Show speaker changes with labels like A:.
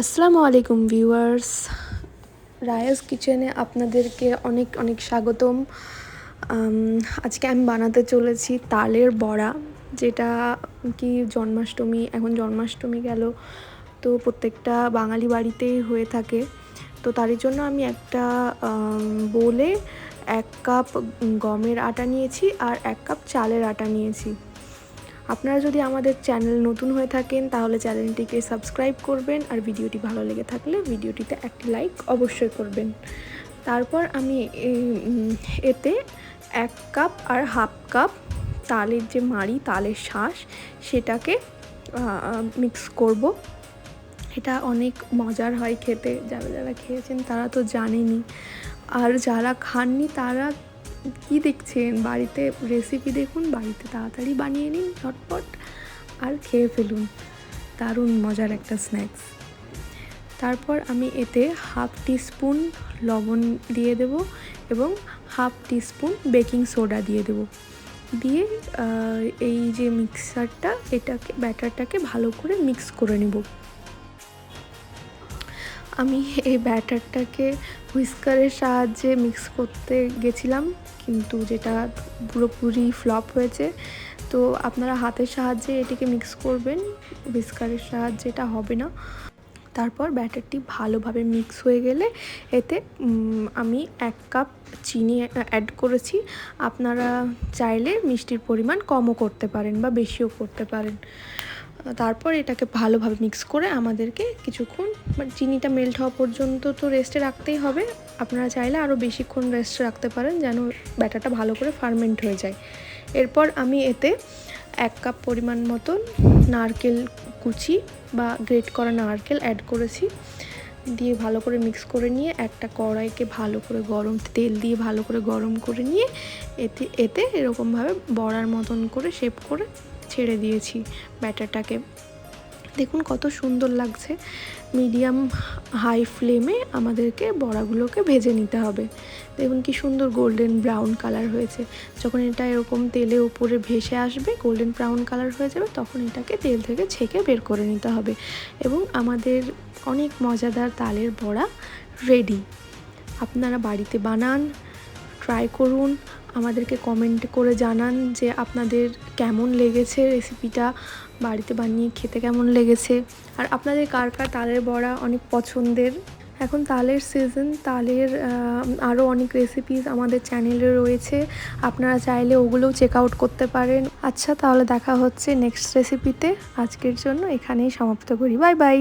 A: আসসালামু আলাইকুম ভিউয়ার্স, রায়াস কিচেনে আপনাদেরকে অনেক অনেক স্বাগতম। আজকে আমি বানাতে চলেছি তালের বড়া, যেটা কি এখন জন্মাষ্টমী গেল, তো প্রত্যেকটা বাঙালি বাড়িতেই হয়ে থাকে। তো তারই জন্য আমি একটা বোলে 1 কাপ গমের আটা নিয়েছি আর 1 কাপ চালের আটা নিয়েছি। আপনারা যদি আমাদের চ্যানেল নতুন হয়ে থাকেন তাহলে চ্যানেলটিকে সাবস্ক্রাইব করবেন, আর ভিডিওটি ভালো লেগে থাকলে ভিডিওটিতে একটি লাইক অবশ্যই করবেন। তারপর আমি এতে 1 কাপ আর হাফ কাপ তালের যে মাড়ি, তালের শাঁস, সেটাকে মিক্স করব। এটা অনেক মজার হয় খেতে, যারা যারা খেয়েছেন তারা তো জানেনই, আর যারা খাননি তারা কি দেখছেন, বাড়িতে রেসিপি দেখুন, বাড়িতে তাড়াতাড়ি বানিয়ে নিন ঝটপট আর খেয়ে ফেলুন। দারুণ মজার একটা স্ন্যাক্স। তারপর আমি এতে হাফ টিস্পুন লবণ দিয়ে দেব এবং হাফ টিস্পুন বেকিং সোডা দিয়ে দেব। দিয়ে এই যে ব্যাটারটাকে ভালো করে মিক্স করে নেব। আমি এই ব্যাটারটাকে হুইস্কারের সাহায্যে মিক্স করতে গেছিলাম, কিন্তু যেটা পুরোপুরি ফ্লপ হয়েছে। তো আপনারা হাতের সাহায্যে এটিকে মিক্স করবেন, হুইস্কারের সাহায্যে এটা হবে না। তারপর ব্যাটারটি ভালোভাবে মিক্স হয়ে গেলে এতে আমি 1 কাপ চিনি অ্যাড করেছি। আপনারা চাইলে মিষ্টির পরিমাণ কমও করতে পারেন বা বেশিও করতে পারেন। তারপর এটাকে ভালোভাবে মিক্স করে আমাদেরকে কিছুক্ষণ, চিনিটা মেল্ট হওয়া পর্যন্ত তো রেস্টে রাখতেই হবে। আপনারা চাইলে আরও বেশিক্ষণ রেস্টে রাখতে পারেন, যেন ব্যাটারটা ভালো করে ফার্মেন্ট হয়ে যায়। এরপর আমি এতে 1 কাপ পরিমাণ মতন নারকেল কুচি বা গ্রেট করা নারকেল অ্যাড করেছি। দিয়ে ভালো করে মিক্স করে নিয়ে একটা কড়াইকে ভালো করে তেল দিয়ে ভালো করে গরম করে নিয়ে এতে এরকমভাবে বড়ার মতন করে শেপ করে ছেড়ে দিয়েছি ব্যাটারটাকে। দেখুন কত সুন্দর লাগছে। মিডিয়াম হাই ফ্লেমে আমাদেরকে বড়াগুলোকে ভেজে নিতে হবে। দেখুন কি সুন্দর গোল্ডেন ব্রাউন কালার হয়েছে। যখন এটা এরকম তেলে উপরে ভেসে আসবে, গোল্ডেন ব্রাউন কালার হয়ে যাবে, তখন এটাকে তেল থেকে ছেঁকে বের করে নিতে হবে এবং আমাদের অনেক মজাদার তালের বড়া রেডি। আপনারা বাড়িতে বানান, ট্রাই করুন, আমাদেরকে কমেন্ট করে জানান যে আপনাদের কেমন লেগেছে রেসিপিটা, বাড়িতে বানিয়ে খেতে কেমন লেগেছে, আর আপনাদের কার কার তালের বড়া অনেক পছন্দের। এখন তালের সিজন, তালের আরও অনেক রেসিপিস আমাদের চ্যানেলে রয়েছে, আপনারা চাইলে ওগুলোও চেক আউট করতে পারেন। আচ্ছা, তাহলে দেখা হচ্ছে নেক্সট রেসিপিতে। আজকের জন্য এখানেই সমাপ্ত করি। Bye bye.